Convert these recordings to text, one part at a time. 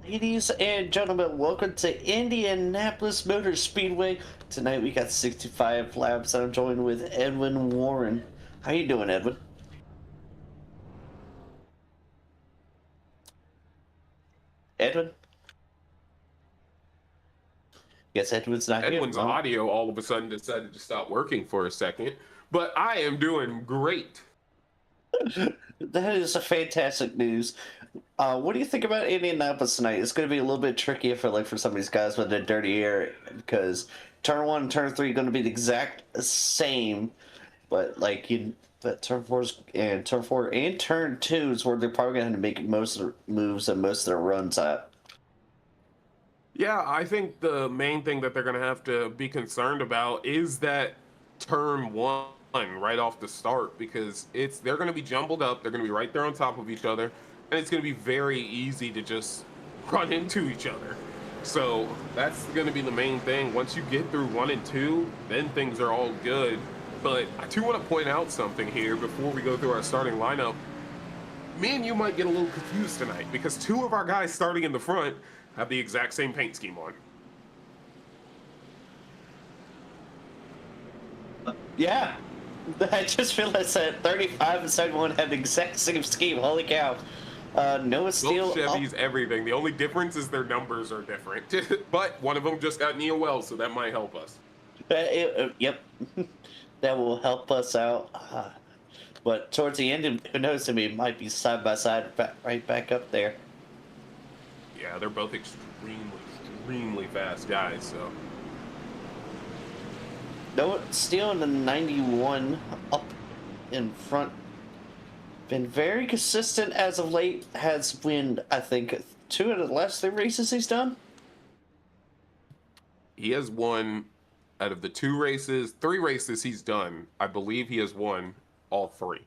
Ladies and gentlemen, welcome to Indianapolis Motor Speedway. Tonight we got 65 laps. I'm joined with Edwin Warren. How you doing, Edwin? Edwin? Guess Edwin's not here. Edwin's audio all of a sudden decided to stop working for a second, but I am doing great. That is a fantastic news. What do you think about Indianapolis tonight? It's going to be a little bit tricky, I feel like, for some of these guys with the dirty air, because turn one and turn three are going to be the exact same, but but turn four and turn two is where they're probably going to make most of their moves and most of their runs at. Yeah, I think the main thing that they're going to have to be concerned about is that turn one right off the start, because they're going to be jumbled up. They're going to be right there on top of each other. and it's going to be very easy to just run into each other. So that's going to be the main thing. Once you get through 1 and 2, then things are all good. But I do want to point out something here before we go through our starting lineup. Me and you might get a little confused tonight because 2 of our guys starting in the front have the exact same paint scheme on. Yeah. I just realized that 35 and 71 had the exact same scheme. Holy cow. Noah Steele. Both Chevys, everything. The only difference is their numbers are different. But one of them just got Neo Wells, so that might help us. Yep. That will help us out. But towards the end, who knows, it might be side by side, right back up there. Yeah, they're both extremely fast guys, so. Noah Steele in the 91 up in front. Been very consistent as of late. Has won, I think, 2 of the last 3 races he's done. He has won out of the 3 races he's done. I believe he has won all 3.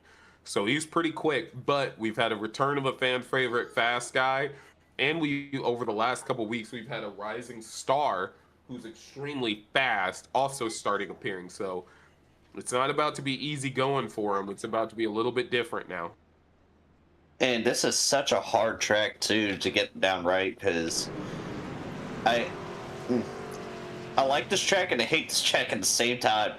So he's pretty quick, but we've had a return of a fan favorite fast guy. And over the last couple weeks, we've had a rising star who's extremely fast also starting appearing. So it's not about to be easy going for him. It's about to be a little bit different now. And this is such a hard track, too, to get down right, because I like this track and I hate this track at the same time.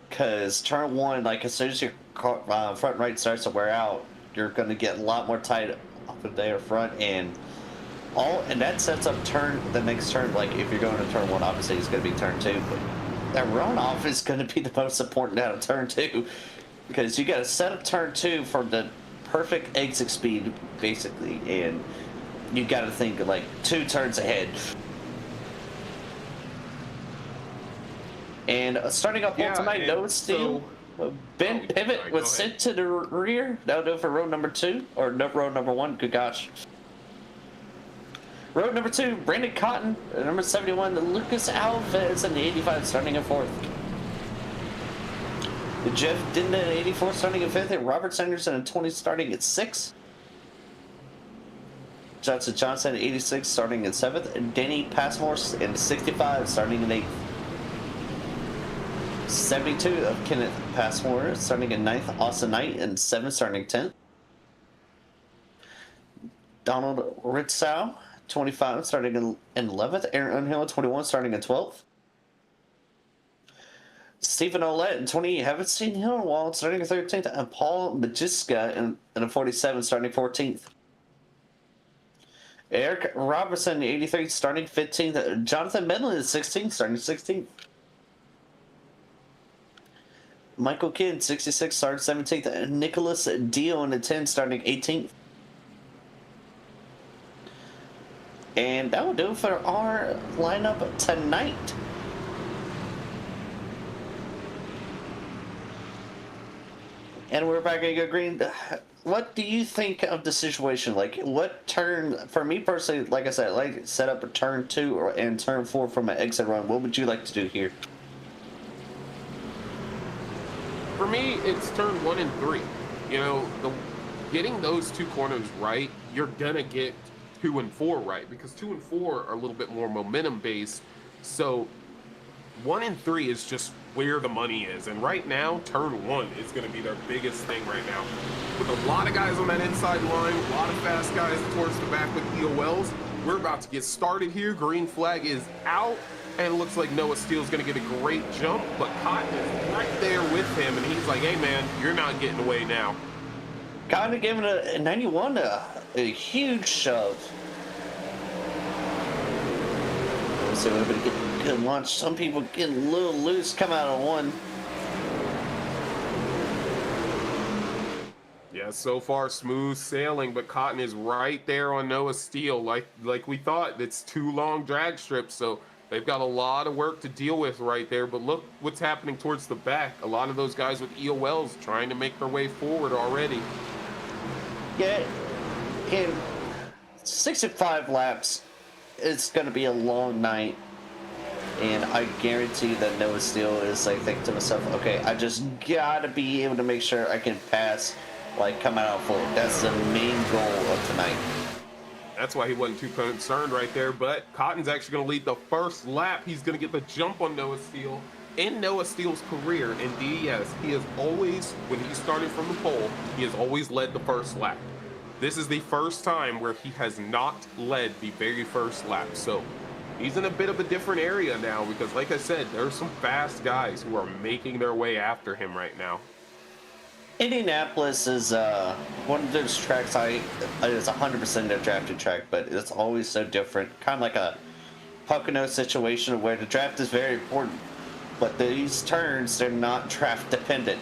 Because turn 1, like, as soon as your front right starts to wear out, you're going to get a lot more tight up in there front, and that sets up the next turn. Like, if you're going to turn 1, obviously it's going to be turn 2, but that runoff is going to be the most important out of turn 2, because you got to set up turn 2 for the perfect exit speed, basically, and you got to think like 2 turns ahead. And starting up tonight, Noah Steele, Ben Pivot was sent to the rear. That'll do it for row number 2, or row number 1. Good gosh. Row number 2, Brandon Cotton, number 71, Lucas Alves in the 85, starting at 4th. Jeff Dinda in 84, starting at 5th, and Robert Sanderson in 20, starting at 6th. Johnson Johnson in 86, starting at 7th, and Danny Passmore in 65, starting at 8th. 72 of Kenneth Passmore, starting in 9th, Austin Knight in 7th, starting 10th. Donald Ritzau, 25, starting in 11th. Aaron Unhill, 21, starting in 12th. Stephen Olette in 20, haven't seen him in a while, starting in 13th. And Paul Majiska in a 47, starting 14th. Eric Robertson, 83, starting 15th. Jonathan Medlin is 16th, starting 16th. Michael Kidd, 66, starting 17th. Nicholas Dio in the 10, starting 18th. And that will do it for our lineup tonight. And we're back at Go Green. What do you think of the situation? Like, what turn, for me personally, like I said, I like to set up a turn 2 and turn 4 from an exit run. What would you like to do here? For me, it's turn 1 and 3. You know, getting those 2 corners right, you're going to get 2 and 4 right, because 2 and 4 are a little bit more momentum based. So 1 and 3 is just where the money is, and right now turn 1 is going to be their biggest thing right now, with a lot of guys on that inside line, a lot of fast guys towards the back with EOLs. We're about to get started here. Green flag is out, and it looks like Noah Steele's going to get a great jump, but Cotton is right there with him, and he's like, hey man, you're not getting away now. Cotton giving a 91 a huge shove. So everybody getting a good launch. Some people getting a little loose, come out on 1. Yeah, so far smooth sailing, but Cotton is right there on Noah Steele, like we thought. It's 2 long drag strips, so they've got a lot of work to deal with right there. But look what's happening towards the back. A lot of those guys with EOLs trying to make their way forward already. Yeah, in 65 laps, it's going to be a long night, and I guarantee that Noah Steele is like thinking to himself, okay, I just got to be able to make sure I can pass like coming out full. That's the main goal of tonight. That's why he wasn't too concerned right there. But Cotton's actually going to lead the first lap. He's going to get the jump on Noah Steele. In Noah Steele's career in DES, he has always, when he started from the pole, he has always led the first lap. This is the first time where he has not led the very first lap. So he's in a bit of a different area now because, like I said, there are some fast guys who are making their way after him right now. Indianapolis is one of those tracks it's 100% a drafted track, but it's always so different. Kind of like a Pocono situation where the draft is very important, but these turns, they're not draft dependent.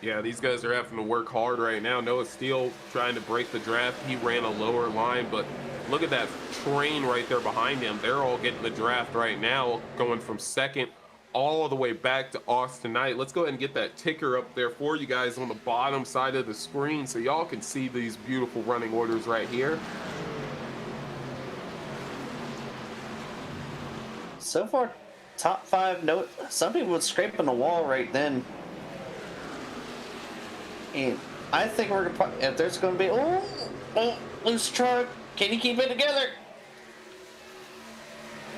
Yeah, these guys are having to work hard right now. Noah Steele trying to break the draft. He ran a lower line, but look at that train right there behind him. They're all getting the draft right now, going from second all the way back to Austin Knight. Let's go ahead and get that ticker up there for you guys on the bottom side of the screen so y'all can see these beautiful running orders right here. So far, top 5, no, some people would scrape on the wall right then. And I think we're gonna, if there's gonna be, loose truck, can you keep it together?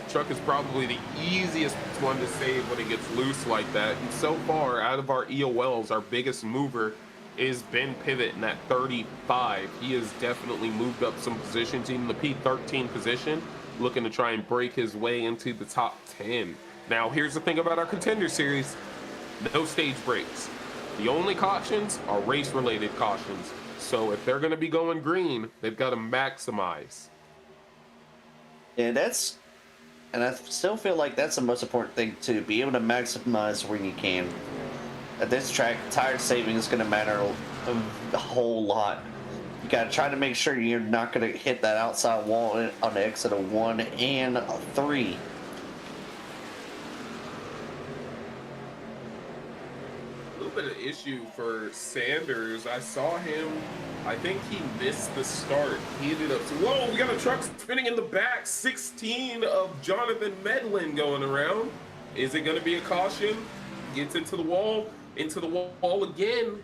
Truck is probably the easiest one to save when it gets loose like that. And so far, out of our EOLs, our biggest mover is Ben Pivot in that 35. He has definitely moved up some positions, even the P13 position, looking to try and break his way into the top 10. Now, here's the thing about our Contender Series. No stage breaks. The only cautions are race-related cautions. So if they're going to be going green, they've got to maximize. Yeah, and I still feel like that's the most important thing, to be able to maximize when you can. At this track, tire saving is going to matter a whole lot. You got to try to make sure you're not going to hit that outside wall on the exit of 1 and 3. Bit of issue for Sanders. I saw him, I think he missed the start. He ended up, whoa, we got a truck spinning in the back. 16 of Jonathan Medlin going around. Is it going to be a caution? Gets into the wall again.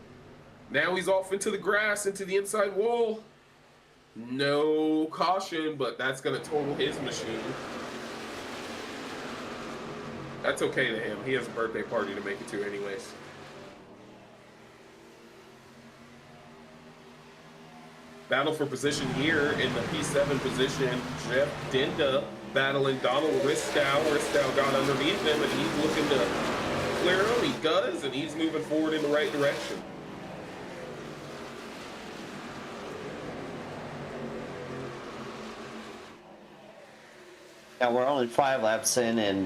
Now he's off into the grass, into the inside wall. No caution, but that's going to total his machine. That's okay to him. He has a birthday party to make it to anyways. Battle for position here in the P7 position. Jeff Dinda battling Donald Ristow. Ristow got underneath him, and he's looking to clear him. He does, and he's moving forward in the right direction. Now we're only 5 laps in, and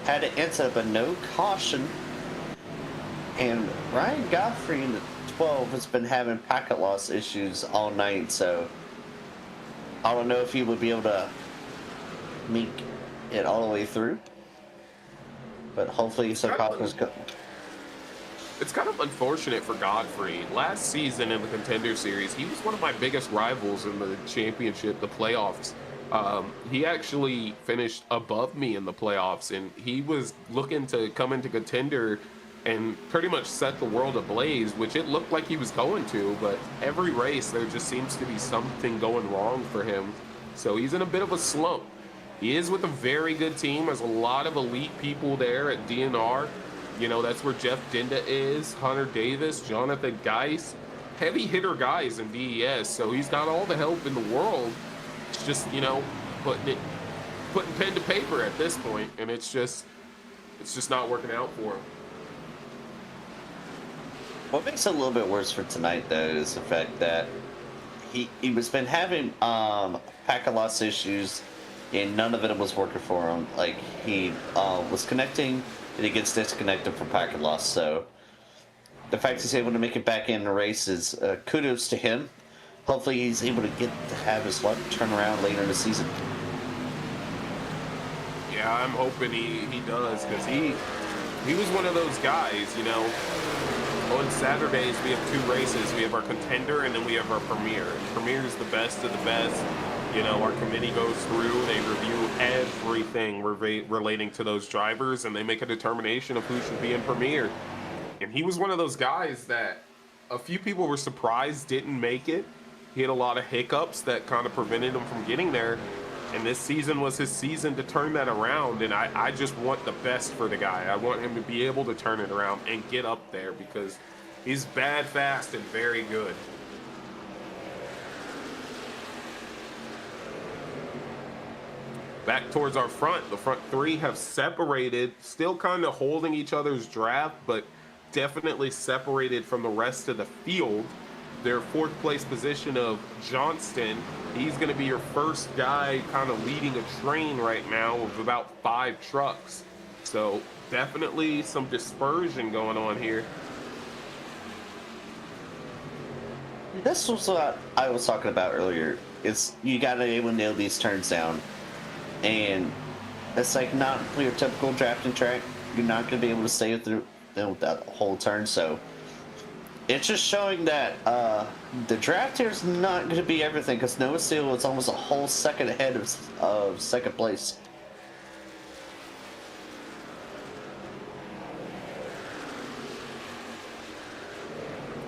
had to enter, but no caution. And Ryan Godfrey in the 12 has been having packet loss issues all night, so I don't know if he would be able to make it all the way through, but hopefully some cautions come. It's kind of unfortunate for Godfrey. Last season in the Contender Series, he was one of my biggest rivals in the championship, the playoffs. He actually finished above me in the playoffs, and he was looking to come into Contender and pretty much set the world ablaze, which it looked like he was going to, but every race there just seems to be something going wrong for him. So he's in a bit of a slump. He is with a very good team. There's a lot of elite people there at DNR. You know, that's where Jeff Dinda is, Hunter Davis, Jonathan Geis, heavy hitter guys in DES. So he's got all the help in the world. It's just, you know, putting pen to paper at this point, and it's just not working out for him. What makes it a little bit worse for tonight, though, is the fact that he was been having packet loss issues, and none of it was working for him. Like, he was connecting, and he gets disconnected from packet loss. So the fact he's able to make it back in the race is kudos to him. Hopefully he's able to have his luck turn around later in the season. Yeah, I'm hoping he does, because he was one of those guys, you know. On Saturdays, we have 2 races. We have our Contender, and then we have our Premier. And Premier is the best of the best. You know, our committee goes through, they review everything relating to those drivers, and they make a determination of who should be in Premier. And he was one of those guys that a few people were surprised didn't make it. He had a lot of hiccups that kind of prevented him from getting there. And this season was his season to turn that around. And I just want the best for the guy. I want him to be able to turn it around and get up there because he's bad, fast, and very good. Back towards our front, the front three have separated, still kind of holding each other's draft, but definitely separated from the rest of the field. Their fourth place position of Johnston, he's going to be your first guy kind of leading a train right now of about 5 trucks. So definitely some dispersion going on here. This was what I was talking about earlier. It's you got to be able to nail these turns down. And it's like not your typical drafting track. You're not going to be able to stay through that whole turn. So it's just showing that the draft here is not going to be everything because Nova Steel is almost a whole second ahead of second place.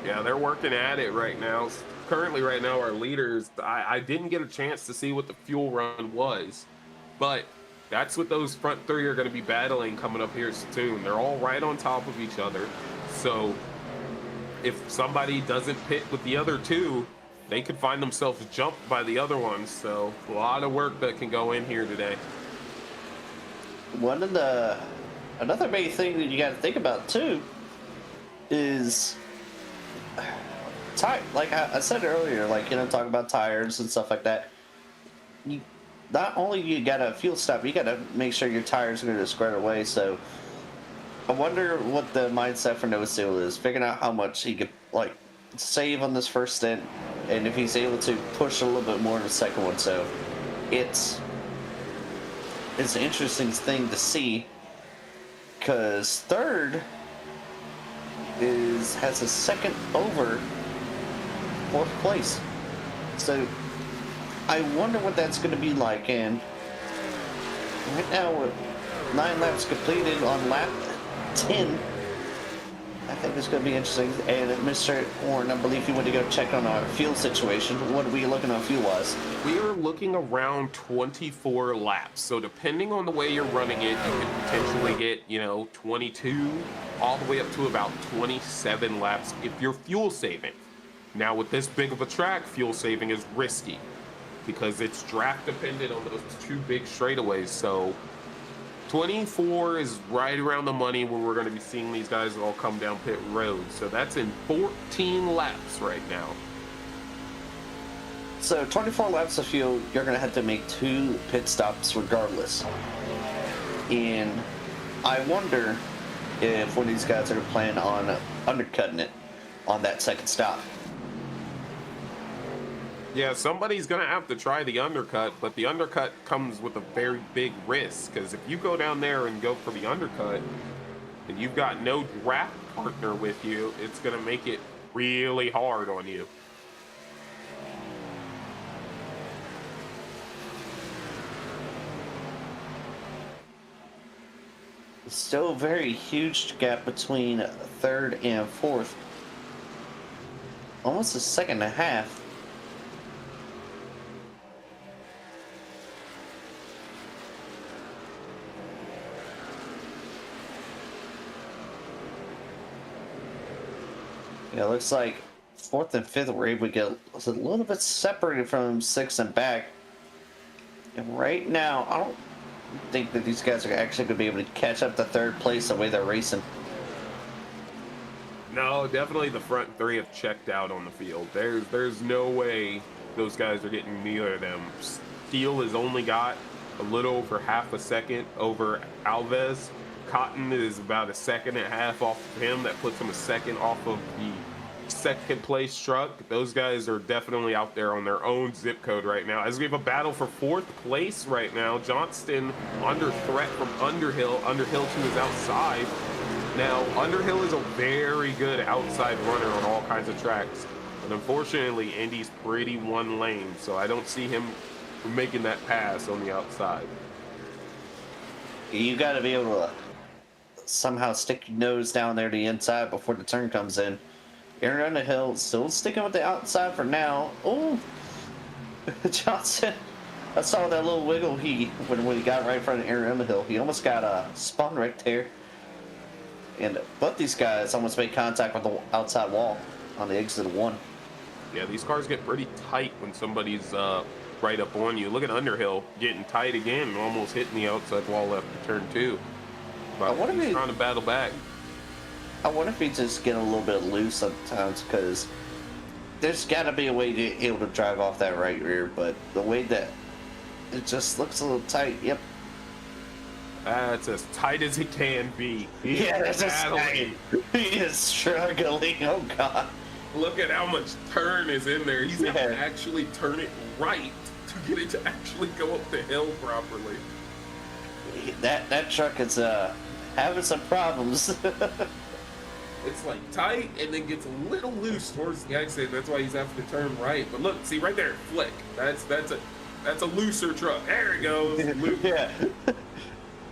Yeah, they're working at it right now. Currently, right now, our leaders, I didn't get a chance to see what the fuel run was. But that's what those front three are going to be battling coming up here soon. They're all right on top of each other. So if somebody doesn't pit with the other two, they could find themselves jumped by the other ones. So a lot of work that can go in here today. Another big thing that you got to think about too is like I said earlier, like, you know, talking about tires and stuff like that. Not only you got a fuel stop, you got to make sure your tires are going to square away. So I wonder what the mindset for Nova Steel is, figuring out how much he could like save on this first stint, and if he's able to push a little bit more in the second one. So it's an interesting thing to see because third has a second over fourth place. So I wonder what that's going to be like. And right now, with 9 laps completed on lap 10, I think it's going to be interesting. And Mr. Warren, I believe you went to go check on our fuel situation. What are we looking on fuel-wise? We are looking around 24 laps. So depending on the way you're running it, you could potentially get, 22 all the way up to about 27 laps if you're fuel saving. Now, with this big of a track, fuel saving is risky because it's draft dependent on those 2 big straightaways. So 24 is right around the money where we're going to be seeing these guys all come down pit road. So that's in 14 laps right now. So 24 laps of fuel, you're going to have to make 2 pit stops regardless. And I wonder if one of these guys are planning on undercutting it on that second stop. Yeah, somebody's going to have to try the undercut, but the undercut comes with a very big risk, because if you go down there and go for the undercut and you've got no draft partner with you, it's going to make it really hard on you. Still a very huge gap between third and fourth. Almost a second and a half. Yeah, it looks like fourth and fifth were able to get a little bit separated from sixth and back. And right now, I don't think that these guys are actually going to be able to catch up to third place the way they're racing. No, definitely the front 3 have checked out on the field. There's no way those guys are getting neither of them. Steele has only got a little over half a second over Alves. Cotton is about a second and a half off of him. That puts him a second off of the second place truck. Those guys are definitely out there on their own zip code right now. As we have a battle for fourth place right now, Johnston under threat from Underhill. Underhill to his outside. Now, Underhill is a very good outside runner on all kinds of tracks. But unfortunately, Indy's pretty one lane, so I don't see him making that pass on the outside. You got to be able to somehow stick your nose down there to the inside before the turn comes in. Aaron Underhill still sticking with the outside for now. Oh, Johnson. I saw that little wiggle when he got right in front of Aaron Underhill. He almost got spun right there. And both these guys almost made contact with the outside wall on the exit of one. Yeah, these cars get pretty tight when somebody's right up on you. Look at Underhill getting tight again and almost hitting the outside wall after turn 2. But he's trying to battle back. I wonder if he's just getting a little bit loose sometimes, because there's got to be a way to be able to drive off that right rear, but the way that it just looks a little tight. Yep. That's as tight as it can be. Yeah, that's just tight. He is struggling. Oh, God. Look at how much turn is in there. He's got to actually turn it right to get it to actually go up the hill properly. That truck is having some problems. It's like tight and then gets a little loose towards the exit. That's why he's having to turn right. But look, see right there, flick. That's a looser truck. There it goes. Yeah.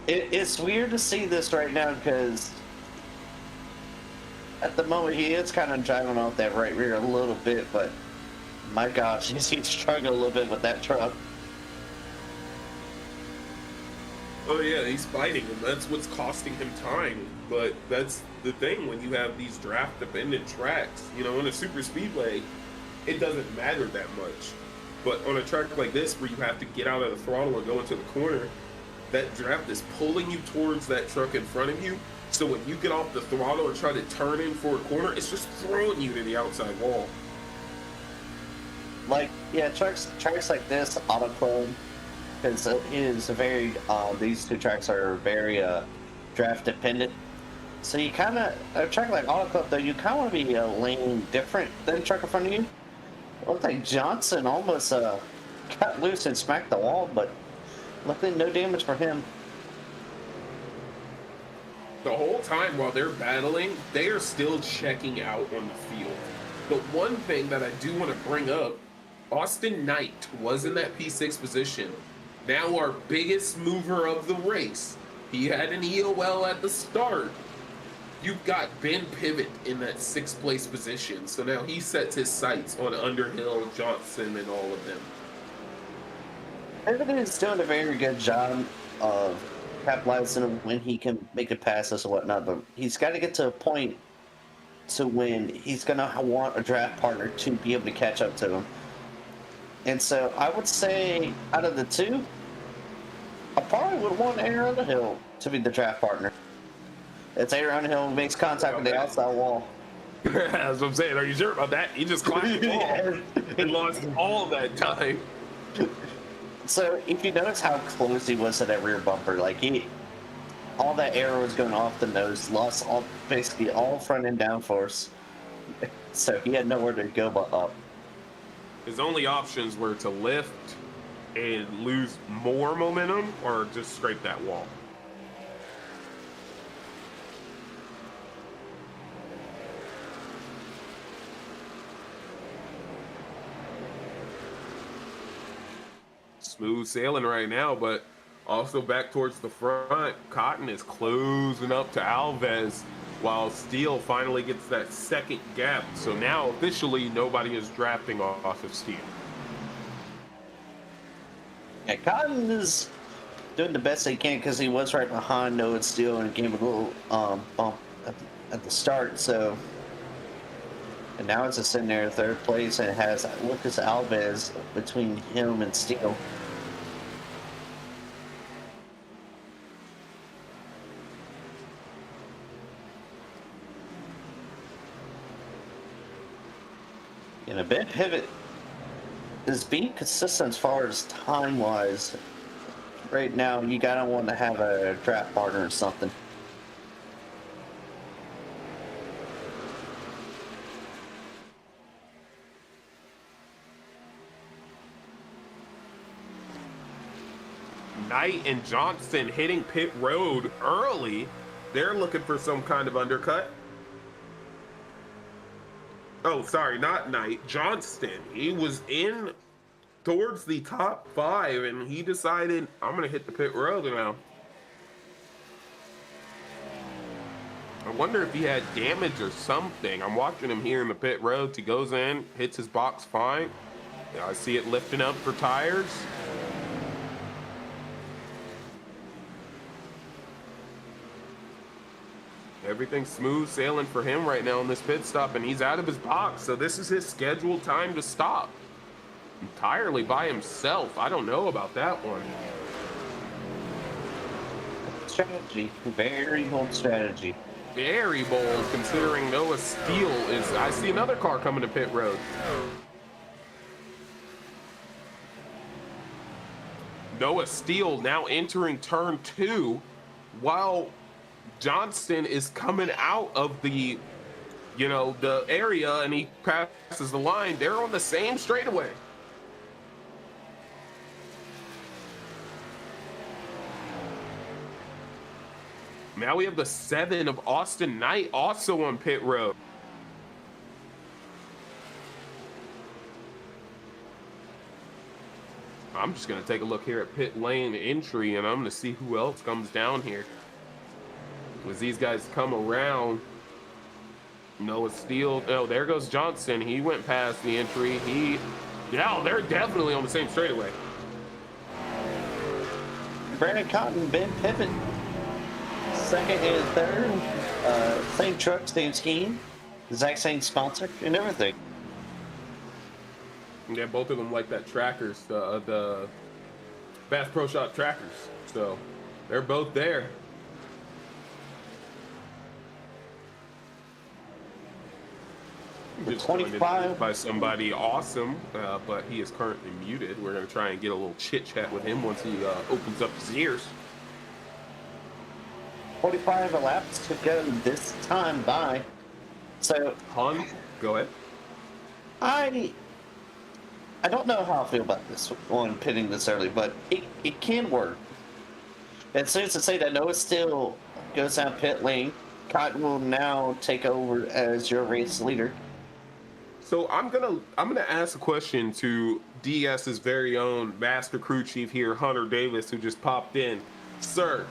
It's weird to see this right now, because at the moment he is kind of driving off that right rear a little bit, but my gosh, he's struggling a little bit with that truck. Oh yeah, he's fighting, and that's what's costing him time. But that's the thing when you have these draft-dependent tracks. You know, on a super speedway, it doesn't matter that much. But on a track like this, where you have to get out of the throttle and go into the corner, that draft is pulling you towards that truck in front of you. So when you get off the throttle and try to turn in for a corner, it's just throwing you to the outside wall. Like, yeah, tracks like this, Auto Club, because it is a very, these two tracks are very draft dependent. So you kind of, a track like Auto Club, though, you kind of want to be a lane different than the truck in front of you. It looked like Johnson almost got loose and smacked the wall, but luckily no damage for him. The whole time while they're battling, they are still checking out on the field. The one thing that I do want to bring up, Austin Knight was in that P6 position. Now our biggest mover of the race. He had an EOL at the start. You've got Ben Pivot in that 6th place position. So now he sets his sights on Underhill, Johnson, and all of them. Pivot is doing a very good job of capitalizing when he can make a passes and whatnot, but he's got to get to a point to when he's going to want a draft partner to be able to catch up to him. And so I would say out of the two, I probably would want Aaron Underhill to be the draft partner. It's Aaron Underhill who makes contact with the outside wall. That's what I'm saying. Are you sure about that? He just climbed the wall and lost all that time. So if you notice how close he was to that rear bumper, like all that air was going off the nose, lost basically all front end downforce. So he had nowhere to go but up. His only options were to lift and lose more momentum or just scrape that wall. Smooth sailing right now, but also back towards the front. Cotton is closing up to Alves while Steele finally gets that second gap. So now officially nobody is drafting off of Steele. Yeah, Cotton is doing the best they can because he was right behind Noah Steele and gave a little bump at the start. So, and now it's just in there 3rd place and it has Lucas Alves between him and Steele. And a bit pivot is being consistent as far as time-wise. Right now, you gotta want to have a draft partner or something. Knight and Johnson hitting pit road early. They're looking for some kind of undercut. Oh, sorry, not Knight. Johnston. He was in towards the top 5, and he decided, I'm going to hit the pit road now. wonder if he had damage or something. I'm watching him here in the pit road. He goes in, hits his box fine. Yeah, I see it lifting up for tires. Everything's smooth sailing for him right now in this pit stop, and he's out of his box. So this is his scheduled time to stop. Entirely by himself. I don't know about that one. Strategy. Very bold strategy. Very bold, considering Noah Steele is... I see another car coming to pit road. Noah Steele now entering turn 2, while Johnston is coming out of the, the area, and he passes the line. They're on the same straightaway. Now we have the 7 of Austin Knight also on pit road. I'm just going to take a look here at pit lane entry, and I'm going to see who else comes down here. As these guys come around, Noah Steele. Oh, there goes Johnson. He went past the entry. Yeah, they're definitely on the same straightaway. Brandon Cotton, Ben Pippin, second and third. Same truck, same scheme, exact same sponsor, and everything. Yeah, both of them like that trackers, the Bass Pro Shop trackers. So they're both there. Just 25 by somebody awesome, but he is currently muted. We're going to try and get a little chit chat with him once he opens up his ears. 45 laps to go this time by. So, Han, go ahead. I don't know how I feel about this one pitting this early, but it can work. As soon as I say that Noah Steele goes down pit lane, Cotton will now take over as your race leader. So I'm gonna ask a question to DS's very own master crew chief here, Hunter Davis, who just popped in. Sir,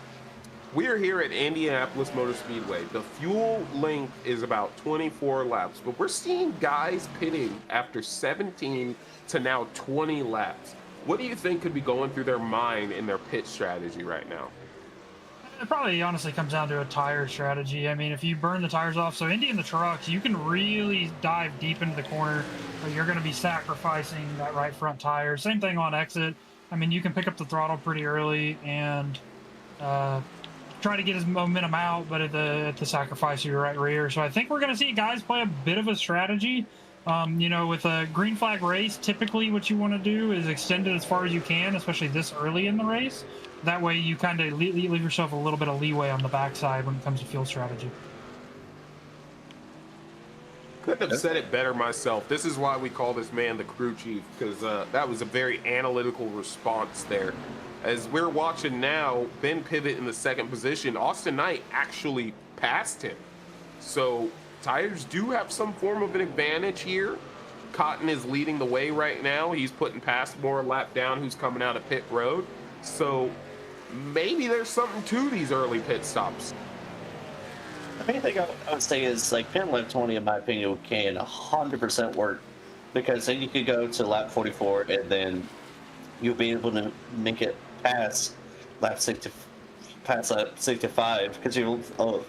we are here at Indianapolis Motor Speedway. The fuel length is about 24 laps, but we're seeing guys pitting after 17 to now 20 laps. What do you think could be going through their mind in their pit strategy right now? It probably honestly comes down to a tire strategy. I mean, if you burn the tires off, so Indy and the trucks, you can really dive deep into the corner, but you're going to be sacrificing that right front tire. Same thing on exit. I mean, you can pick up the throttle pretty early and try to get his momentum out, but at the sacrifice of your right rear. So I think we're going to see guys play a bit of a strategy. With a green flag race, typically what you want to do is extend it as far as you can, especially this early in the race. That way you kind of leave yourself a little bit of leeway on the backside when it comes to fuel strategy. Couldn't have said it better myself. This is why we call this man the crew chief, because that was a very analytical response there. As we're watching now, Ben Pivot in the second position. Austin Knight actually passed him. So tires do have some form of an advantage here. Cotton is leading the way right now. He's putting Passmore a lap down, who's coming out of pit road. So maybe there's something to these early pit stops. The main thing I would say is, like, pin lap 20, in my opinion, can 100% work, because then you could go to lap 44 and then you'll be able to make it past lap 60, past lap 65, because you run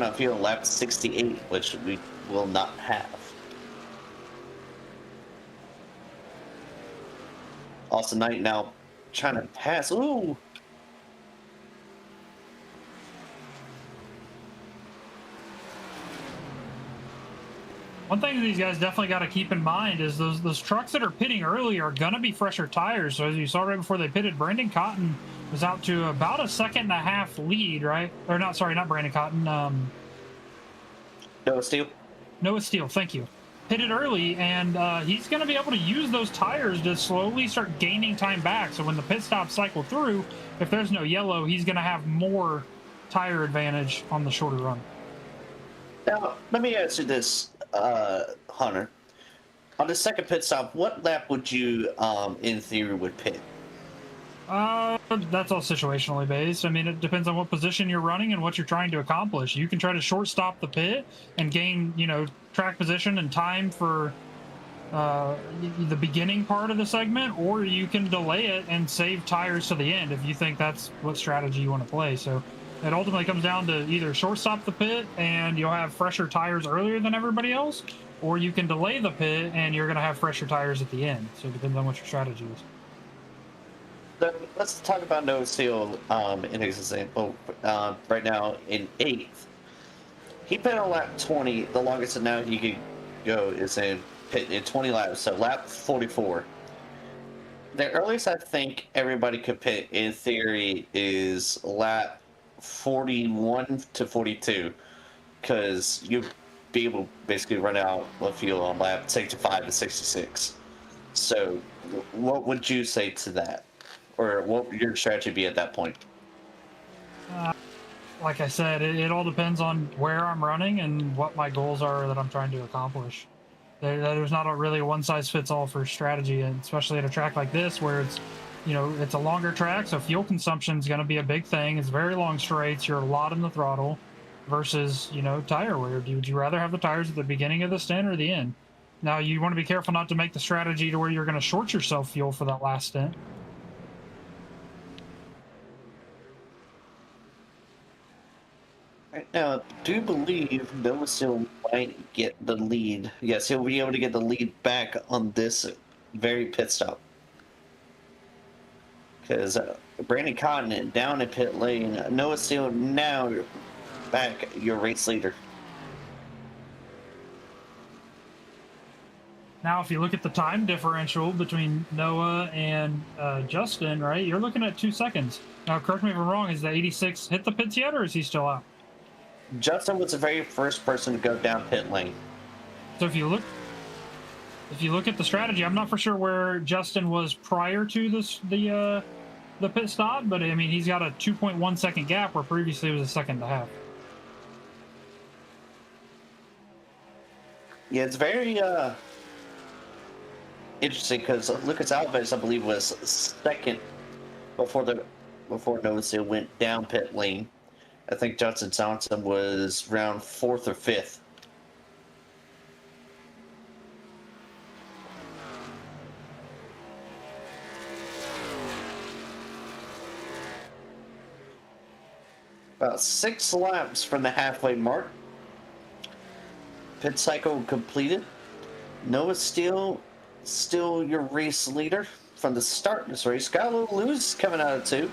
out of fuel lap 68, which we will not have. Austin Knight now trying to pass. Ooh. One thing these guys definitely got to keep in mind is those trucks that are pitting early are going to be fresher tires. So as you saw right before they pitted, Brandon Cotton was out to about a 1.5 second lead, right? Or not Brandon Cotton. Noah Steele. Noah Steele, thank you. Pitted early, and he's going to be able to use those tires to slowly start gaining time back. So when the pit stops cycle through, if there's no yellow, he's going to have more tire advantage on the shorter run. Now, let me ask you this, Hunter. On the second pit stop, what lap would you, in theory, would pit? That's all situationally based. I mean, it depends on what position you're running and what you're trying to accomplish. You can try to short stop the pit and gain, track position and time for the beginning part of the segment, or you can delay it and save tires to the end if you think that's what strategy you want to play. So it ultimately comes down to either shortstop the pit and you'll have fresher tires earlier than everybody else, or you can delay the pit and you're going to have fresher tires at the end. So it depends on what your strategy is. So let's talk about Noah Seal in his example. Right now in 8th, he pit on lap 20. The longest that now he could go is in pit in 20 laps, so lap 44. The earliest I think everybody could pit in theory is lap 41 to 42, because you'd be able to basically run out of fuel on lap 65 to 66. So what would you say to that? Or what would your strategy be at that point? Like I said, it all depends on where I'm running and what my goals are that I'm trying to accomplish. There's not really a one-size-fits-all for strategy, and especially at a track like this where it's, it's a longer track, so fuel consumption is going to be a big thing. It's very long straights. You're a lot in the throttle versus, tire wear. Would you rather have the tires at the beginning of the stint or the end? Now, you want to be careful not to make the strategy to where you're going to short yourself fuel for that last stint. Right now, do you believe Noah still might get the lead? Yes, he'll be able to get the lead back on this very pit stop. Because Brandon Cotton down in pit lane. Noah Steele now back your race leader. Now, if you look at the time differential between Noah and Justin, right, you're looking at 2 seconds. Now, correct me if I'm wrong, is the 86 hit the pits yet, or is he still out? Justin was the very first person to go down pit lane. So if you look at the strategy, I'm not for sure where Justin was prior to the pit stop, but I mean, he's got a 2.1 second gap where previously it was a second and a half. Yeah, it's very interesting because Lucas Alves, I believe, was second before Noah Steele went down pit lane. I think Justin Johnson was around 4th or 5th. About 6 laps from the halfway mark. Pit cycle completed. Noah Steele still your race leader from the start of this race. Got a little loose coming out of 2.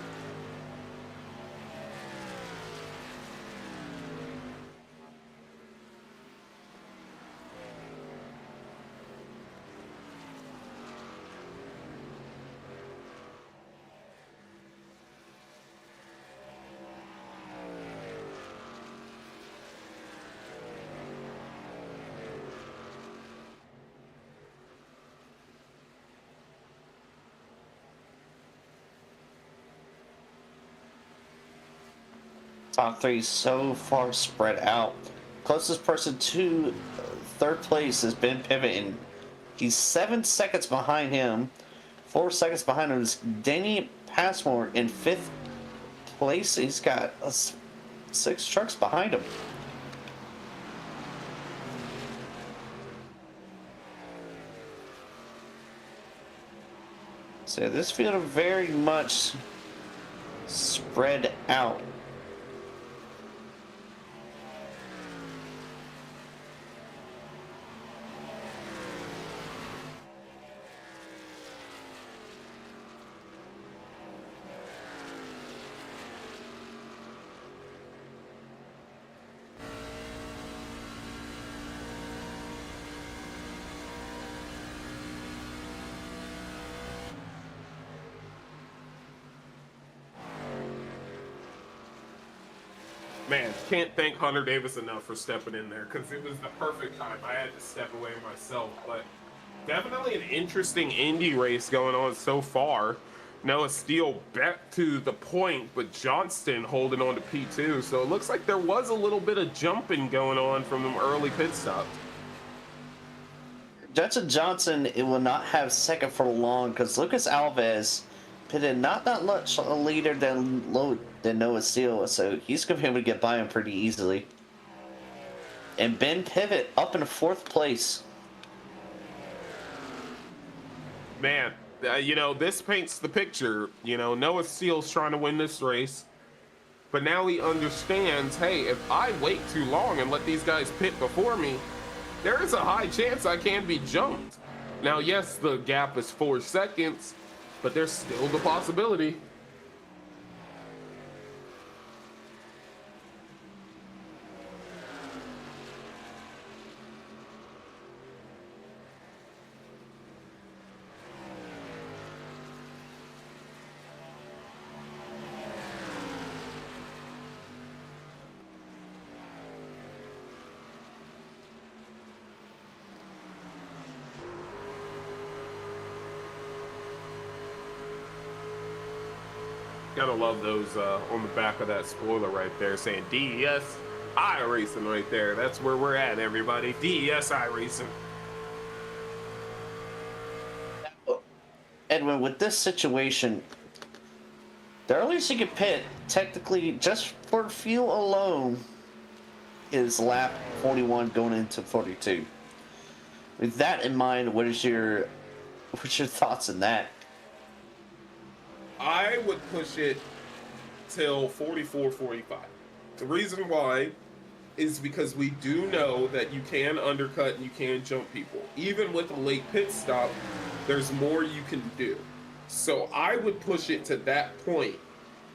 Top 3 so far spread out. Closest person to 3rd place has been pivoting. He's 7 seconds behind him. 4 seconds behind him is Danny Passmore in 5th place. He's got 6 trucks behind him. So this field is very much spread out. Man, can't thank Hunter Davis enough for stepping in there because it was the perfect time. I had to step away myself, but definitely an interesting Indy race going on so far. Noah Steele back to the point, but Johnston holding on to P2. So it looks like there was a little bit of jumping going on from them early pit stops. Justin Johnson, it will not have second for long because Lucas Alves pitted not that much later than Noah Steele, so he's going to be able to get by him pretty easily. And Ben Pivot up in fourth place. Man, you know, this paints the picture. You know, Noah Steele's trying to win this race, but now he understands, hey, if I wait too long and let these guys pit before me, there is a high chance I can be jumped. Now, yes, the gap is 4 seconds, but there's still the possibility. Gotta love those on the back of that spoiler right there saying DES iRacing right there. That's where we're at, everybody. DES iRacing. Edwin, with this situation, the earliest you can pit, technically, just for fuel alone, is lap 41 going into 42. With that in mind, what's your thoughts on that? I would push it till 44, 45. The reason why is because we do know that you can undercut and you can jump people. Even with a late pit stop, there's more you can do. So I would push it to that point,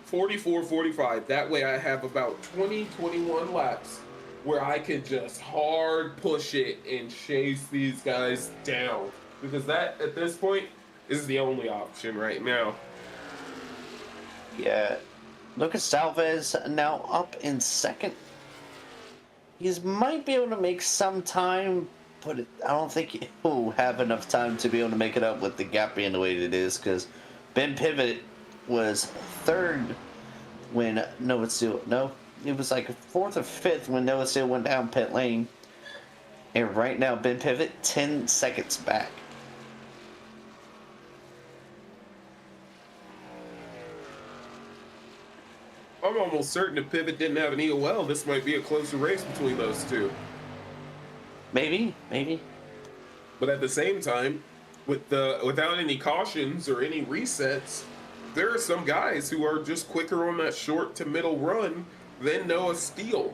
44, 45. That way I have about 20, 21 laps where I can just hard push it and chase these guys down. Because that, at this point, is the only option right now. Yeah, Lucas Alves now up in second. He might be able to make some time, but I don't think he'll have enough time to be able to make it up with the gap being the way it is, because Ben Pivot was third when Noah Steele, no, it was like fourth or fifth when Noah Steele went down pit lane. And right now, Ben Pivot 10 seconds back. I'm almost certain if Pivot didn't have an EOL, this might be a closer race between those two. Maybe. But at the same time, without any cautions or any resets, there are some guys who are just quicker on that short to middle run than Noah Steele.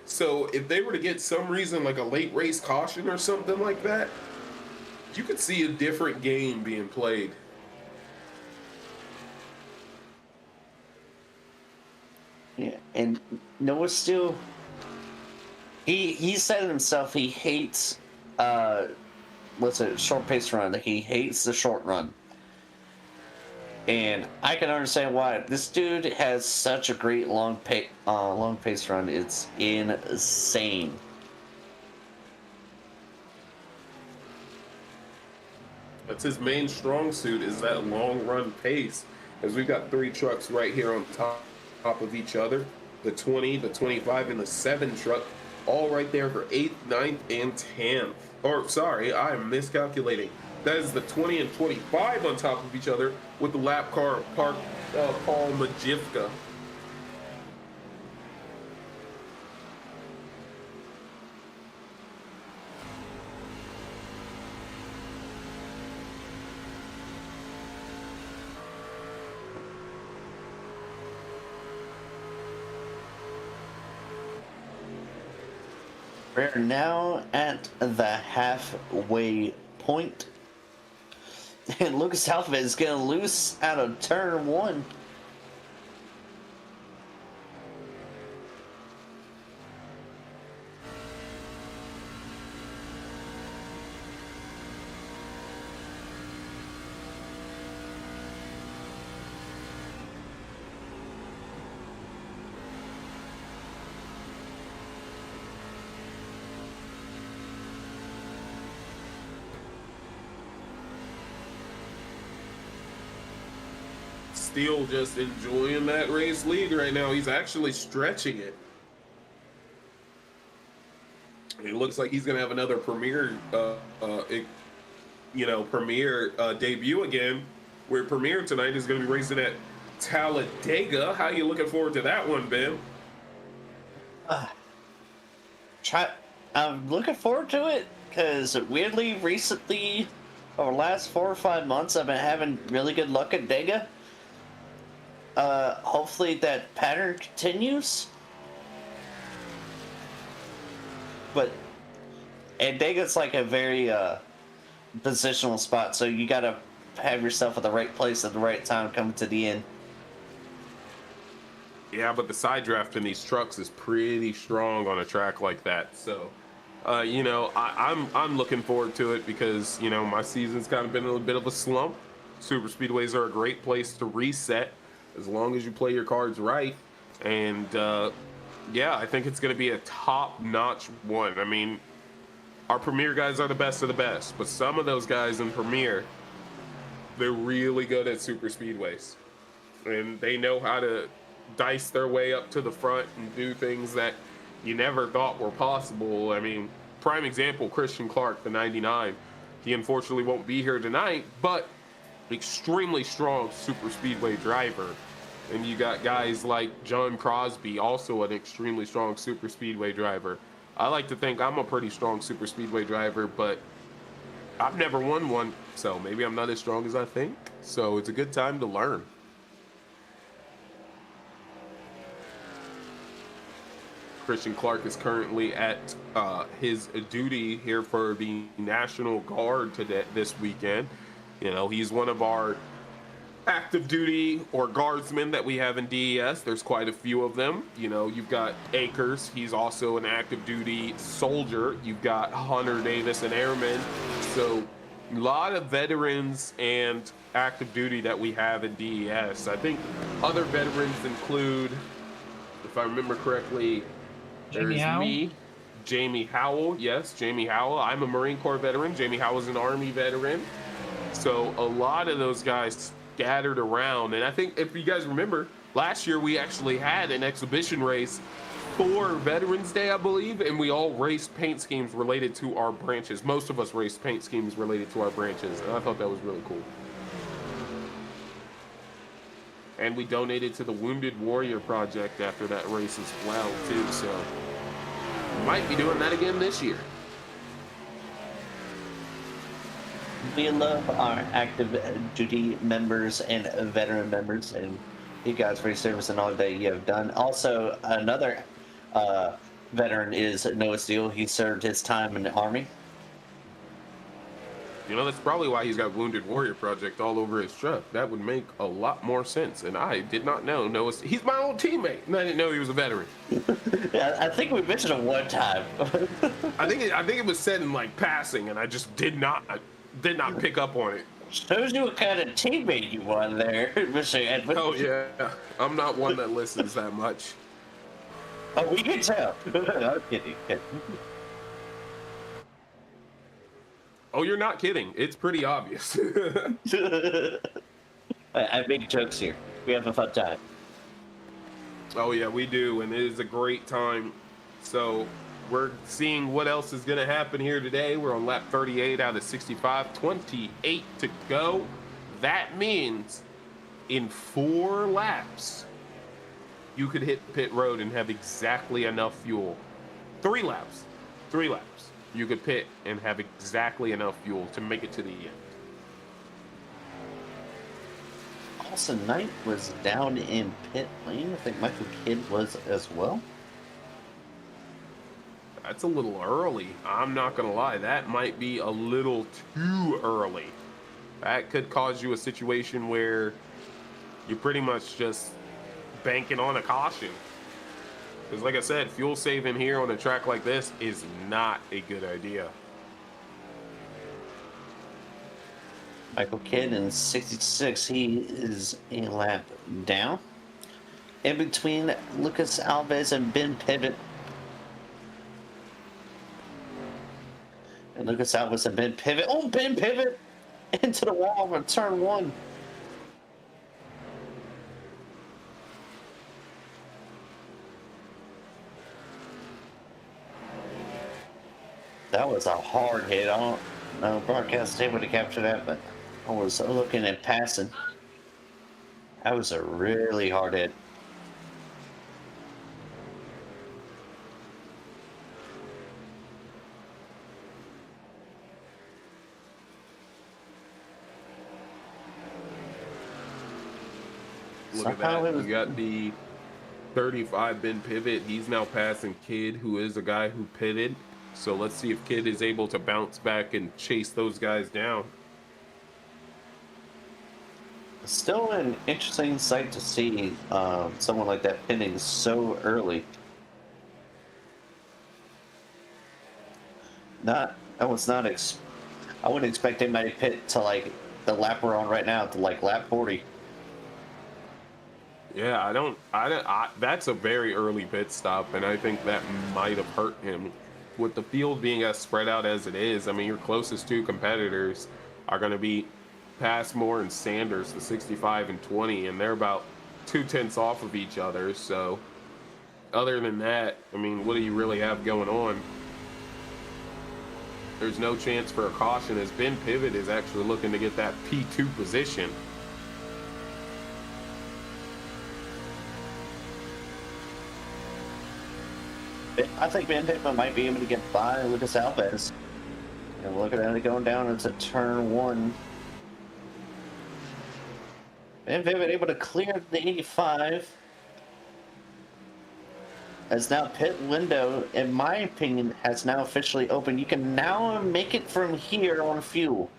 So if they were to get some reason like a late race caution or something like that, you could see a different game being played. Yeah, and Noah Steele, he said it himself, he hates short pace run. He hates the short run. And I can understand why. This dude has such a great long pace run. It's insane. That's his main strong suit, is that long run pace. As we've got 3 trucks right here on top of each other, the 20, the 25, and the 7 truck, all right there for 8th, 9th, and 10th. Or sorry, I'm miscalculating. That is the 20 and 25 on top of each other with the lap car Paul Majivka. We're now at the halfway point. And Lucas Alves is going to loose out of turn 1. Steele just enjoying that race lead right now. He's actually stretching it. It looks like he's going to have another premier debut again. where Premier tonight is going to be racing at Talladega. How you looking forward to that one, Ben? Uh, try. I'm looking forward to it because weirdly, recently, over the last 4 or 5 months, I've been having really good luck at Dega. Hopefully that pattern continues. But and Dega's like a very positional spot, so you gotta have yourself at the right place at the right time coming to the end. Yeah, but the side draft in these trucks is pretty strong on a track like that. So, I'm looking forward to it because my season's kind of been in a bit of a slump. Super speedways are a great place to reset as long as you play your cards right. And yeah, I think it's going to be a top-notch one. I mean, our Premier guys are the best of the best, but some of those guys in Premier, they're really good at super speedways, and they know how to dice their way up to the front and do things that you never thought were possible. I mean, prime example, Christian Clark, the 99. He unfortunately won't be here tonight, but extremely strong super speedway driver. And you got guys like John Crosby, also an extremely strong super speedway driver. I like to think I'm a pretty strong super speedway driver, but I've never won one, so maybe I'm not as strong as I think. So it's a good time to learn. Christian Clark is currently at his duty here for the National Guard this weekend. He's one of our active duty or guardsmen that we have in DES. There's quite a few of them. You've got Akers. He's also an active duty soldier. You've got Hunter Davis, an airman. So a lot of veterans and active duty that we have in DES. I think other veterans include, if I remember correctly, there's me, Jamie Howell. Yes, Jamie Howell. I'm a Marine Corps veteran. Jamie Howell's an Army veteran. So a lot of those guys scattered around. And I think if you guys remember, last year we actually had an exhibition race for Veterans Day, I believe, and we all raced paint schemes related to our branches. Most of us raced paint schemes related to our branches, and I thought that was really cool. And we donated to the Wounded Warrior Project after that race as well, too, so might be doing that again this year. We love our active duty members and veteran members, and you guys for your service and all that you have done. Also, another veteran is Noah Steele. He served his time in the Army. That's probably why he's got Wounded Warrior Project all over his truck. That would make a lot more sense. And I did not know Noah. He's my old teammate, and I didn't know he was a veteran. I think we mentioned it one time. I think it was said in like passing, and I just did not pick up on it. Shows you what kind of teammate you were there, Mr. Edwin. Oh yeah, I'm not one that listens that much. Oh, we can tell. I'm kidding. Oh, you're not kidding. It's pretty obvious. I make jokes here. We have a fun time. Oh yeah, we do, and it is a great time. So we're seeing what else is going to happen here today. We're on lap 38 out of 65, 28 to go. That means in 4 laps, you could hit pit road and have exactly enough fuel. 3 laps. You could pit and have exactly enough fuel to make it to the end. Austin Knight was down in pit lane. I think Michael Kidd was as well. That's a little early. I'm not going to lie. That might be a little too early. That could cause you a situation where you're pretty much just banking on a caution. Because like I said, fuel saving here on a track like this is not a good idea. Michael Kidd in 66. He is a lap down. In between Lucas Alves and Ben Pivot. And Lucas Alves and Ben Pivot. Oh, Ben Pivot! Into the wall on turn 1. That was a hard hit. I don't know broadcast able to capture that, but I was looking at passing. That was a really hard hit. Look at Somehow that. it was You got the 35 bin pivot. He's now passing Kid, who is a guy who pitted. So let's see if Kid is able to bounce back and chase those guys down. still an interesting sight to see someone like that pinning so early. Not, I was not. I wouldn't expect anybody to pit to like the lap we're on right now to like lap 40. Yeah, that's a very early pit stop, and I think that might have hurt him. With the field being as spread out as it is, I mean, your closest two competitors are going to be Passmore and Sanders, the 65 and 20, and they're about 2/10 off of each other. So, other than that, I mean, what do you really have going on? There's no chance for a caution as Ben Pivot is actually looking to get that P2 position. I think Van Hickman might be able to get by Lucas Alves. And look at it going down into turn 1. Van Pivot able to clear the 85. As now pit window, in my opinion, has now officially opened. You can now make it from here on fuel.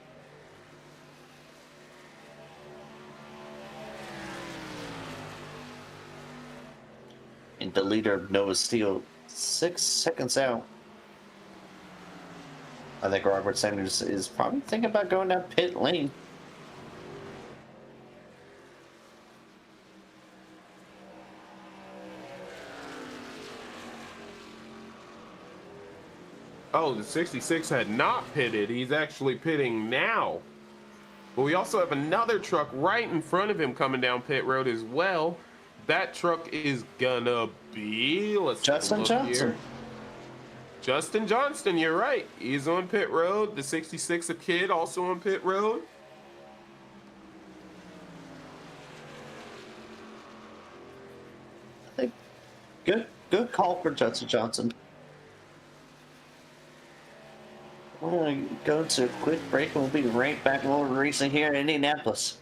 And the leader of Nova Steel, 6 seconds out. I think Robert Sanders is probably thinking about going down pit lane. Oh, the 66 had not pitted. He's actually pitting now. But we also have another truck right in front of him coming down pit road as well. That truck is gonna be, let's Justin Johnson. Here. Justin Johnston, you're right. He's on pit road. The 66 a Kid also on pit road. I think good call for Justin Johnson. We're going to go to a quick break and we'll be right back when we're racing here in Indianapolis.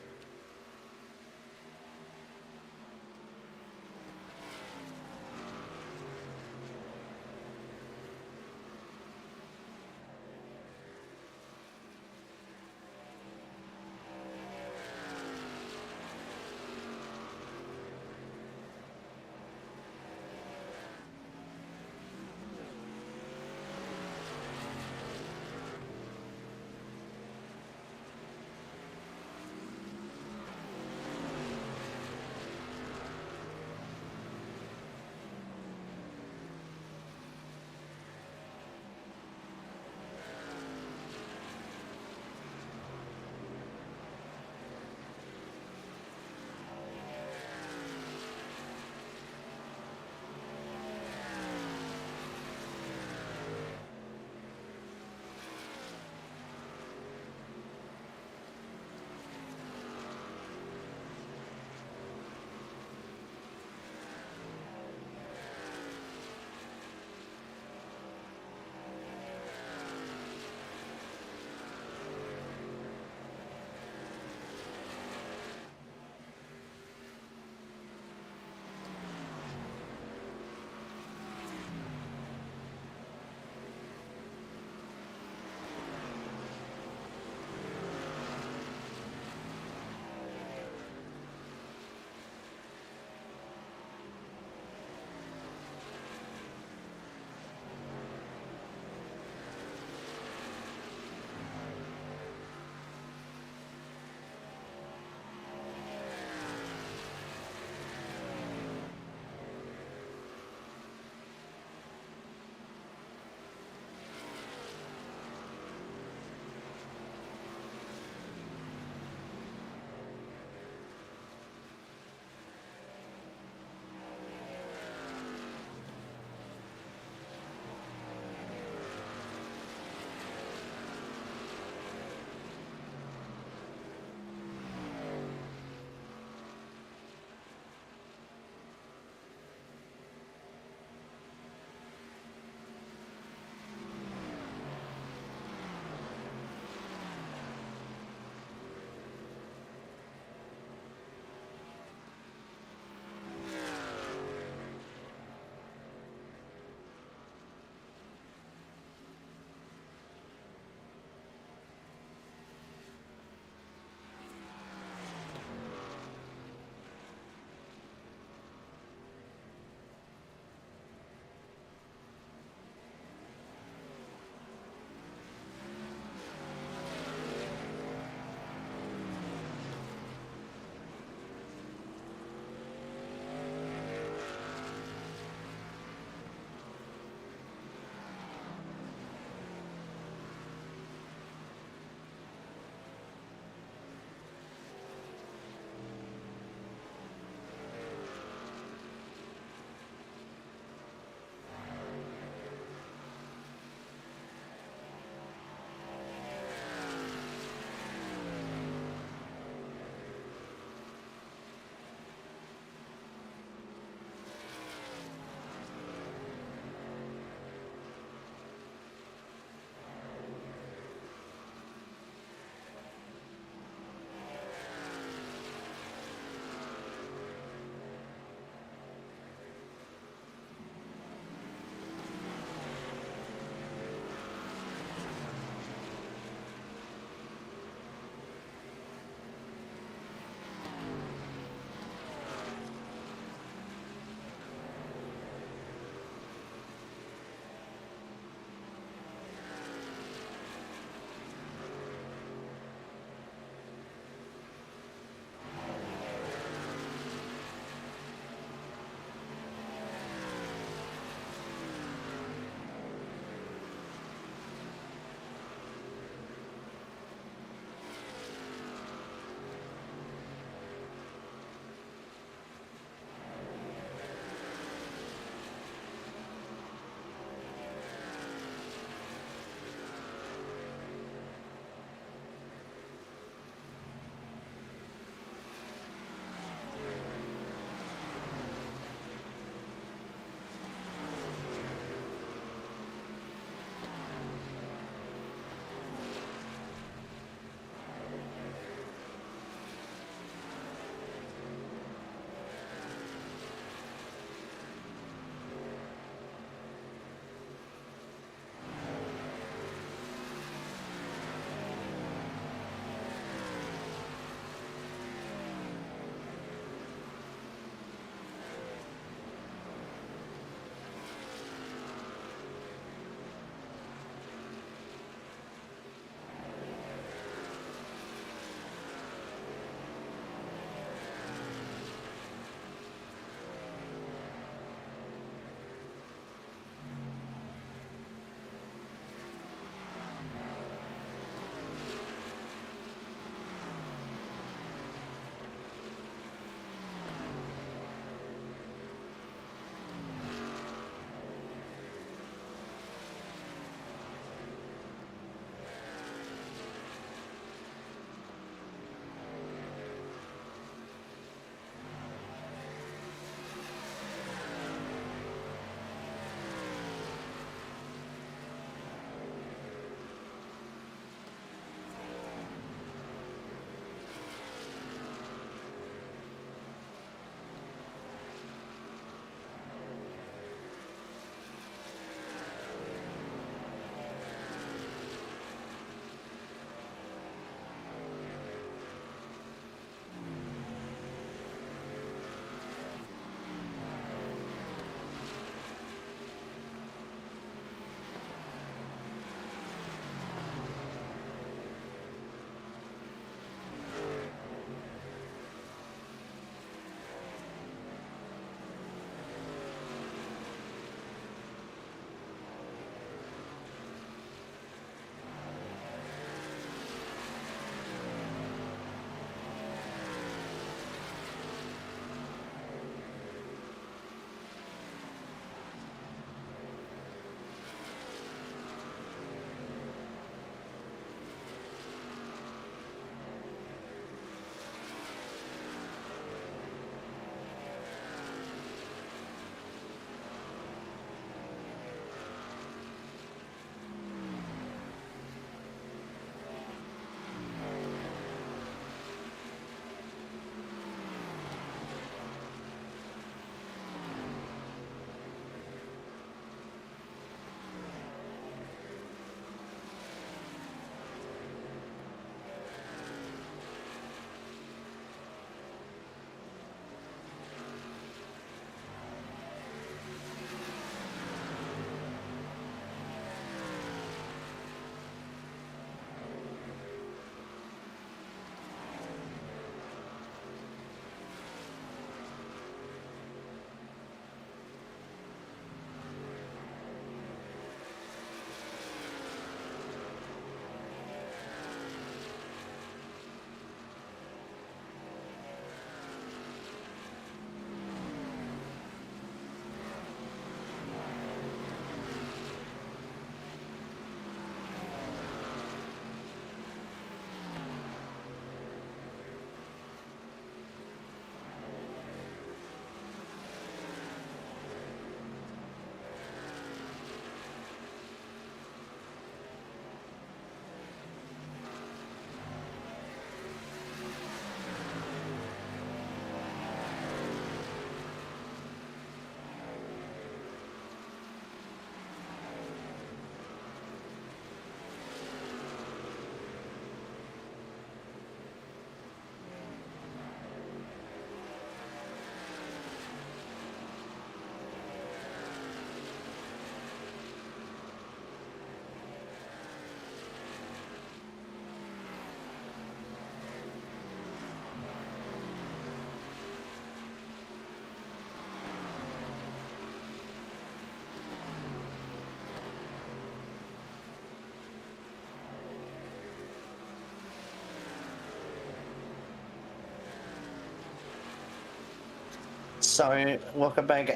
Sorry, welcome back,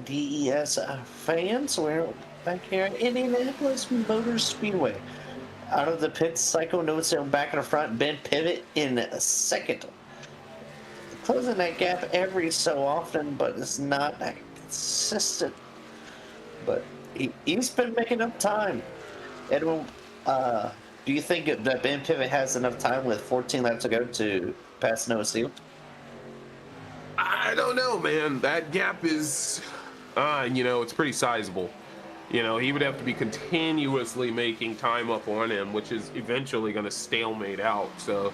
DES fans. We're back here at Indianapolis Motor Speedway. Out of the pit, Psycho Noticeable back in the front, Ben Pivot in second. Closing that gap every so often, but it's not that consistent. But he's been making up time. Edwin, do you think that Ben Pivot has enough time with 14 laps to go to pass Noah Seal? I don't know, man. That gap is, it's pretty sizable. He would have to be continuously making time up on him, which is eventually going to stalemate out. So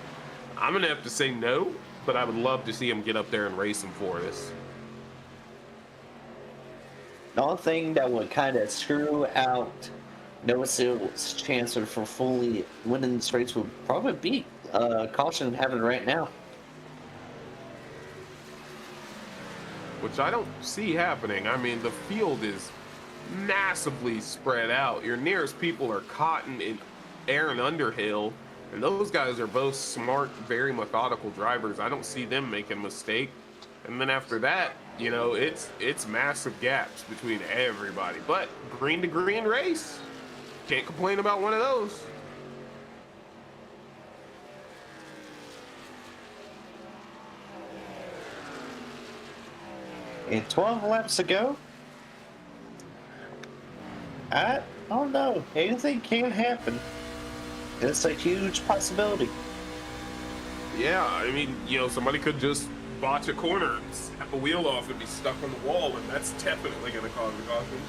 I'm going to have to say no, but I would love to see him get up there and race him for us. The only thing that would kind of screw out Noah Seal's chance for fully winning this race would probably be caution having right now. Which I don't see happening. I mean, the field is massively spread out. Your nearest people are Cotton and Aaron Underhill, and those guys are both smart, very methodical drivers. I don't see them making a mistake. And then after that, it's massive gaps between everybody. But green to green race, can't complain about one of those. And 12 laps to go. I don't know. Anything can happen. It's a huge possibility. Yeah, I mean, somebody could just botch a corner, snap a wheel off, and be stuck on the wall, and that's definitely going to cause a caution.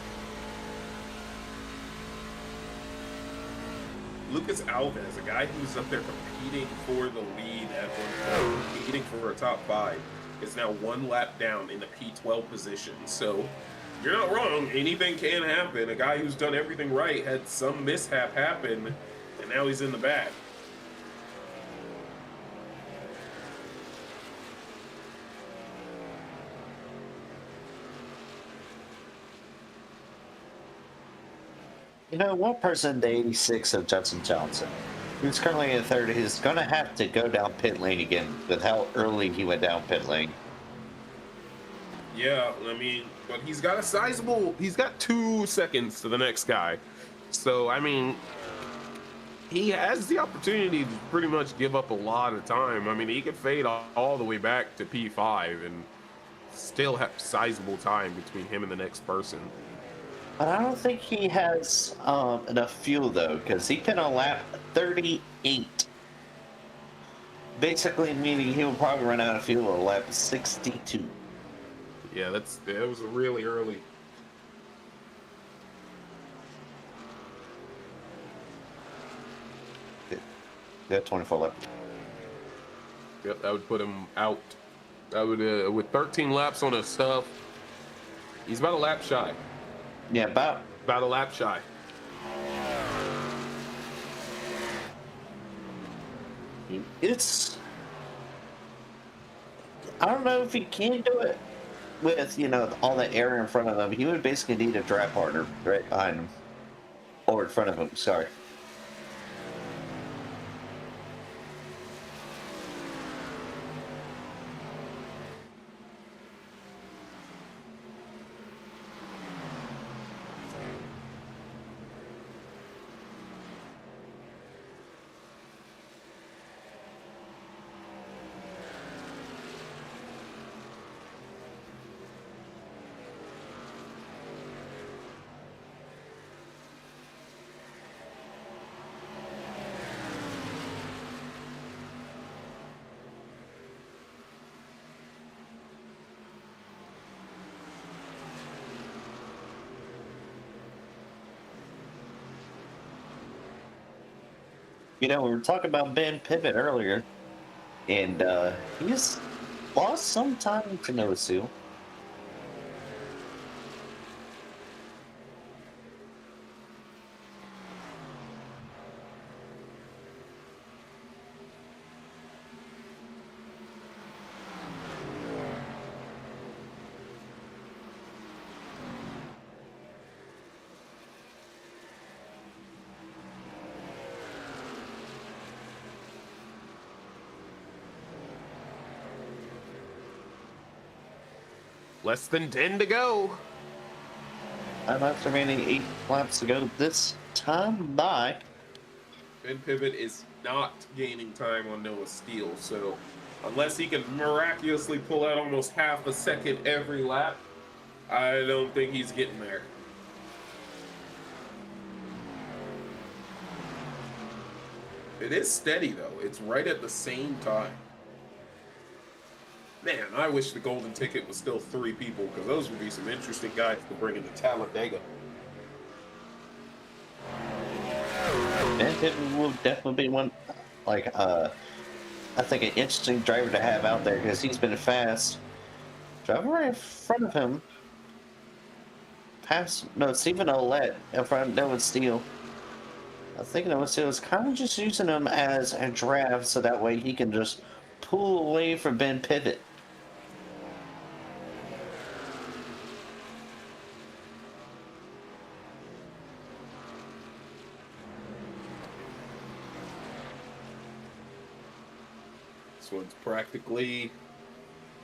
Lucas Alves, a guy who's up there competing for the lead at one point, competing for a top 5, is now 1 lap down in the P12 position. So you're not wrong. Anything can happen. A guy who's done everything right had some mishap happen, and now he's in the back. One person in the 86 of Justin Johnson, who's currently in third, is going to have to go down pit lane again with how early he went down pit lane. Yeah, I mean, but he's got he's got 2 seconds to the next guy. So, I mean, he has the opportunity to pretty much give up a lot of time. I mean, he could fade all the way back to P5 and still have sizable time between him and the next person. But I don't think he has enough fuel, though, because he pit on lap 38. Basically meaning he will probably run out of fuel at lap 62. Yeah, that was really early. Yeah, 24 lap. Yep, that would put him out. That would, with 13 laps on his stuff, he's about a lap shy. Yeah, about a lap shy. It's. I don't know if he can do it with all the air in front of him. He would basically need a draft partner right behind him, or in front of him. Sorry. We were talking about Ben Pivot earlier, and he's lost some time to Noah Seal. Less than 10 to go. 5 laps remaining, 8 laps to go this time by. Ben Pivot is not gaining time on Noah Steele, so unless he can miraculously pull out almost half a second every lap, I don't think he's getting there. It is steady, though. It's right at the same time. Man, I wish the golden ticket was still 3 people, because those would be some interesting guys to bring into Talladega. Ben Pivot will definitely be one, like, I think an interesting driver to have out there because he's been fast. Driver right in front of him. Stephen Olet in front of Noah Steele. I think Noah Steele is kind of just using him as a draft so that way he can just pull away from Ben Pivot. This one's practically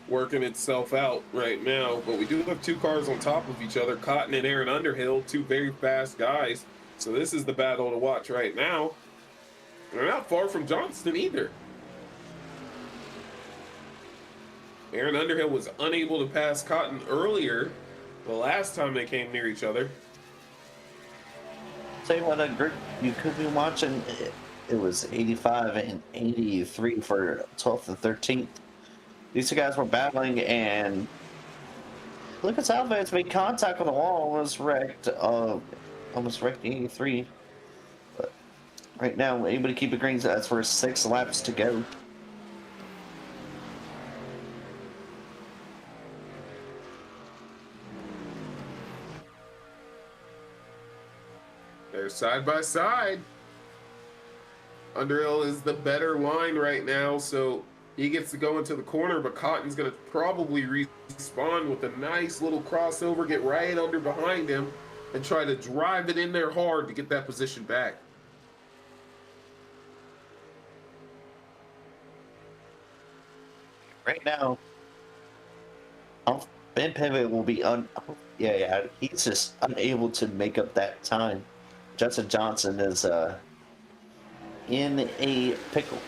working itself out right now, but we do have 2 cars on top of each other, Cotton and Aaron Underhill, 2 very fast guys. So this is the battle to watch right now. They're not far from Johnston either. Aaron Underhill was unable to pass Cotton earlier, the last time they came near each other. Tell you what, a group you could be watching, it was 85 and 83 for 12th and 13th. These 2 guys were battling, and Lucas Alvarez made contact with the wall, almost wrecked 83. But right now, able to keep it green. That's for 6 laps to go. They're side by side. Underhill is the better line right now, so he gets to go into the corner, but Cotton's going to probably respawn with a nice little crossover, get right under behind him, and try to drive it in there hard to get that position back. Right now, Ben Pivot will be he's just unable to make up that time. Justin Johnson is in a pickle.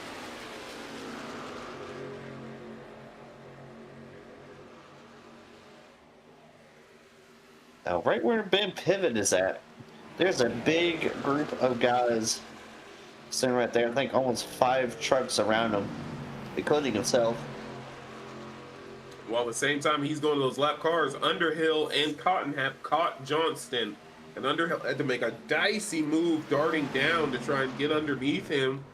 Now, right where Ben Pivot is at, there's a big group of guys sitting right there. I think almost 5 trucks around him, including himself. While at the same time he's going to those lap cars, Underhill and Cotton have caught Johnston. And Underhill had to make a dicey move darting down to try and get underneath him.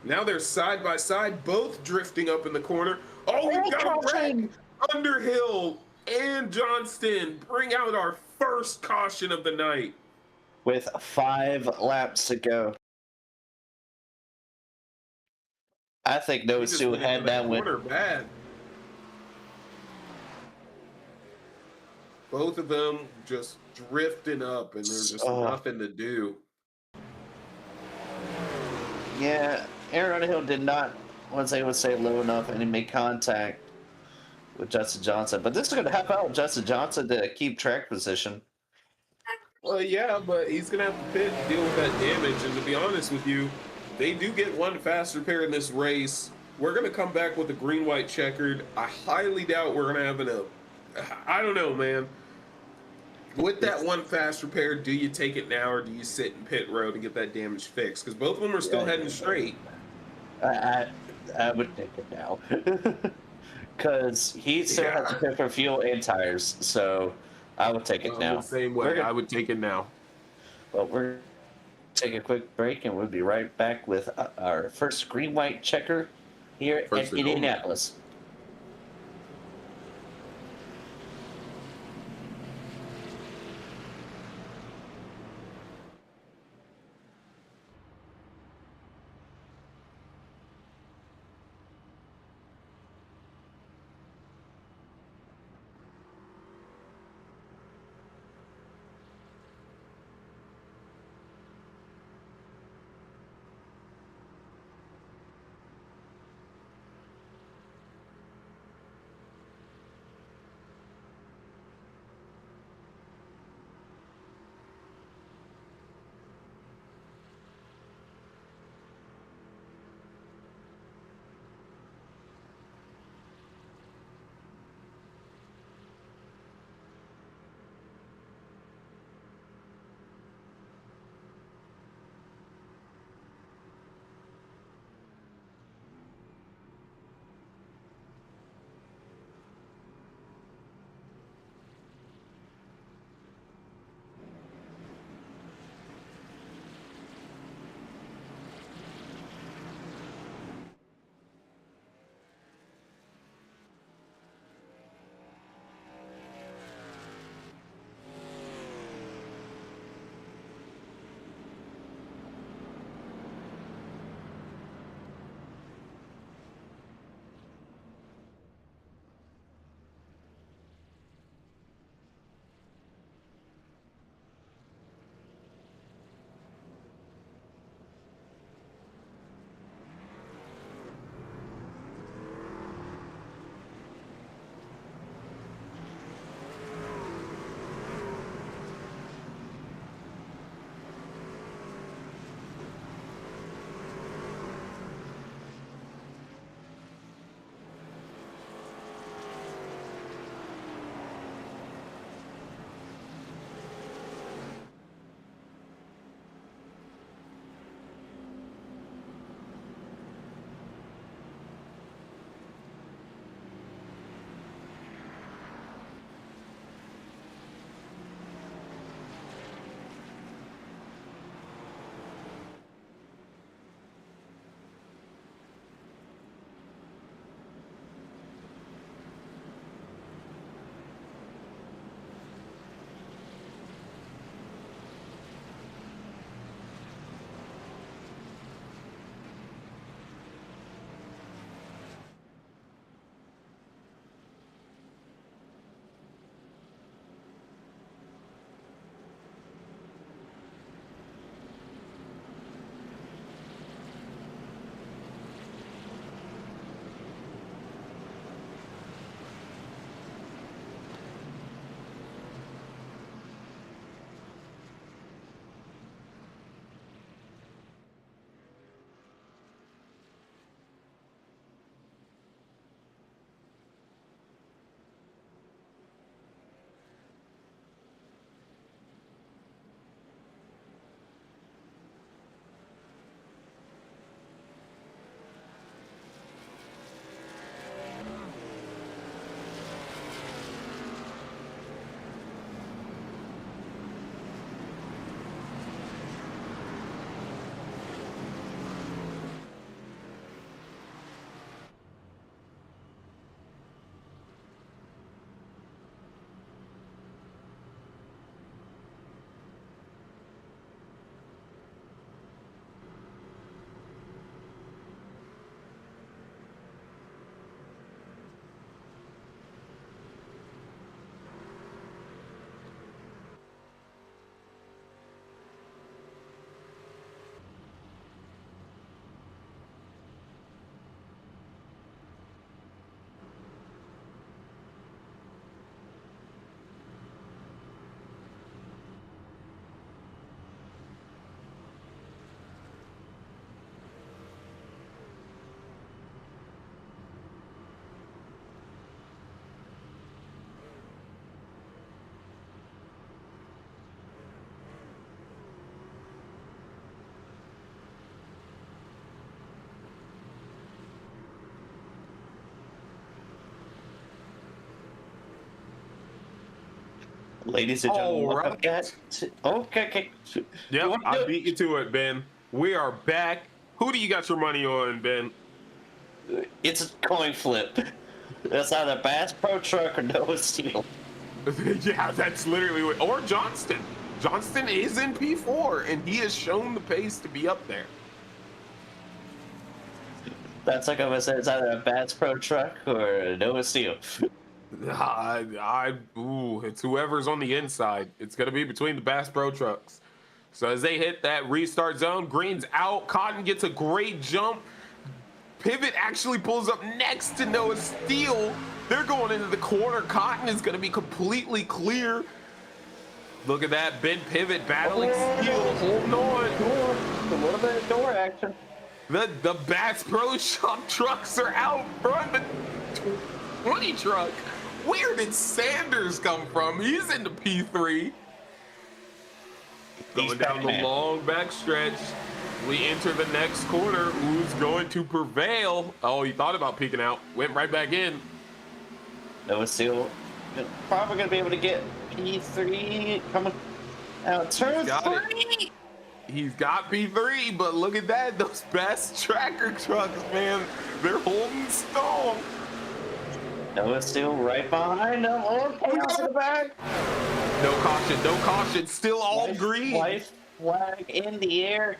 Now they're side by side, both drifting up in the corner. Oh, we got a wreck! Underhill and Johnston bring out our first caution of the night. With 5 laps to go. I think Noah Steele had that win. Bad. Both of them just drifting up, and there's just nothing to do. Yeah, Aaron Underhill did not, once they would say low enough, and he made contact with Justin Johnson. But this is going to help out Justin Johnson to keep track position. Well, yeah, but he's going to have to pit and deal with that damage. And to be honest with you, they do get one faster pair in this race. We're going to come back with a green-white checkered. I highly doubt we're going to have I don't know, man. With that one fast repair, do you take it now or do you sit in pit road and get that damage fixed? Because both of them are still heading straight. I would take it now. Because he still has to pay for fuel and tires, so I would take it now. The same way, I would take it now. Well, we're going to take a quick break, and we'll be right back with our first green-white checker here at Indianapolis. Ladies and gentlemen, All welcome right. back okay. You Yep, want to I do beat you to it, Ben. We are back. Who do you got your money on, Ben? it? It's a coin flip. That's either Bass Pro Truck or Noah Steel. Yeah, that's literally what. Or Johnston. Johnston is in P4, and he has shown the pace to be up there. That's like I said, it's either a Bass Pro Truck or a Noah Steel. It's whoever's on the inside. It's gonna be between the Bass Pro Trucks. So as they hit that restart zone, Green's out. Cotton gets a great jump. Pivot actually pulls up next to Noah Steele. They're going into the corner. Cotton is going to be completely clear. Look at that. Ben Pivot battling Steele, holding on. A little bit of door action. The Bass Pro Shop trucks are out front. The 20 truck. Where did Sanders come from? He's into P3. Going down the long back stretch. We enter the next corner. Who's going to prevail? Oh, he thought about peeking out. Went right back in. Noah Steel probably going to be able to get P3 coming out. Turn 3! He's got P3, but look at that. Those Bass tracker trucks, man. They're holding strong. Noah Steel right behind him. Oh, chaos in the back. No caution, no caution. Still all green. White flag in the air.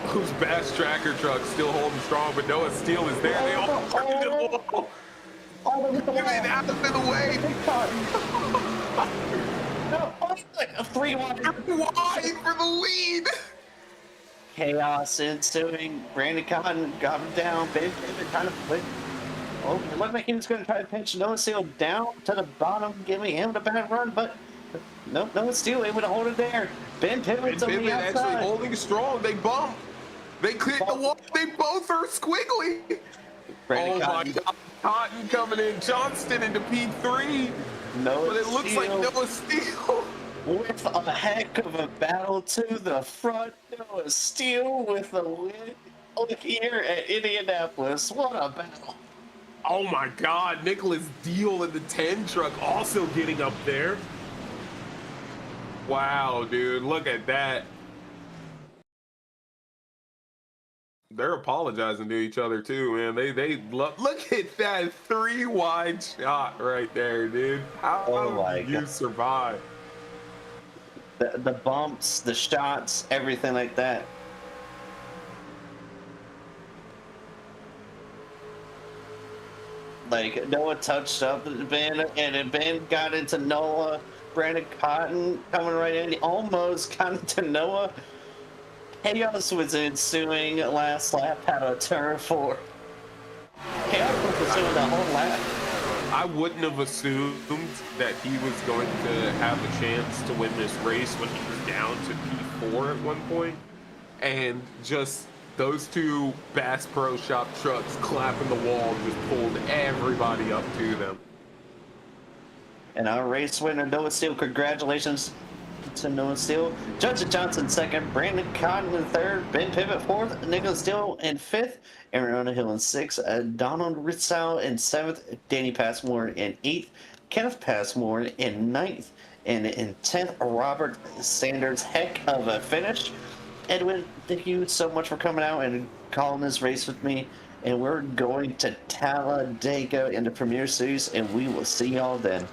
Those Bass tracker trucks still holding strong, but Noah Steele is there. They all turned it off. Get out of the way. No, like a 3-1. Wide for the lead. Chaos ensuing. Brandon Cotton got him down. Ben Pivot kind of put. Oh, it looked like he was going to try to pinch Noah Steele down to the bottom, giving him the bad run, but nope, Noah Steele able to hold it there. Ben Pivot's on the outside. Actually holding strong. They bump. They hit the wall. They both are squiggly. Brandon My God. Cotton coming in. Johnston into P3. But it looks like Noah Steele. With a heck of a battle to the front. Noah Steele with the win here at Indianapolis. What a battle. Oh my God. Nicholas Deal in the 10 truck also getting up there. Wow, dude. Look at that. They're apologizing to each other too, man. They look at that 3 wide shot right there, dude. How did you survive? The bumps, the shots, everything like that. Like Noah touched up Ben, and then Ben got into Noah. Brandon Cotton coming right in, almost got into Noah. Chaos was ensuing last lap out of turn 4. Chaos was pursuing the whole lap. I wouldn't have assumed that he was going to have a chance to win this race when he was down to P4 at one point. And just those two Bass Pro Shop trucks clapping the wall just pulled everybody up to them. And our race winner, Noah Steele, congratulations to Noah Steele. Judge Johnson second, Brandon Cotton in third, Ben Pivot fourth, Nicholas Steele in fifth, Aaron Hill in sixth, Donald Ritzau in seventh, Danny Passmore in eighth, Kenneth Passmore in ninth, and in 10th, Robert Sanders. Heck of a finish. Edwin, thank you so much for coming out and calling this race with me. And we're going to Talladega in the Premier Series, and we will see y'all then.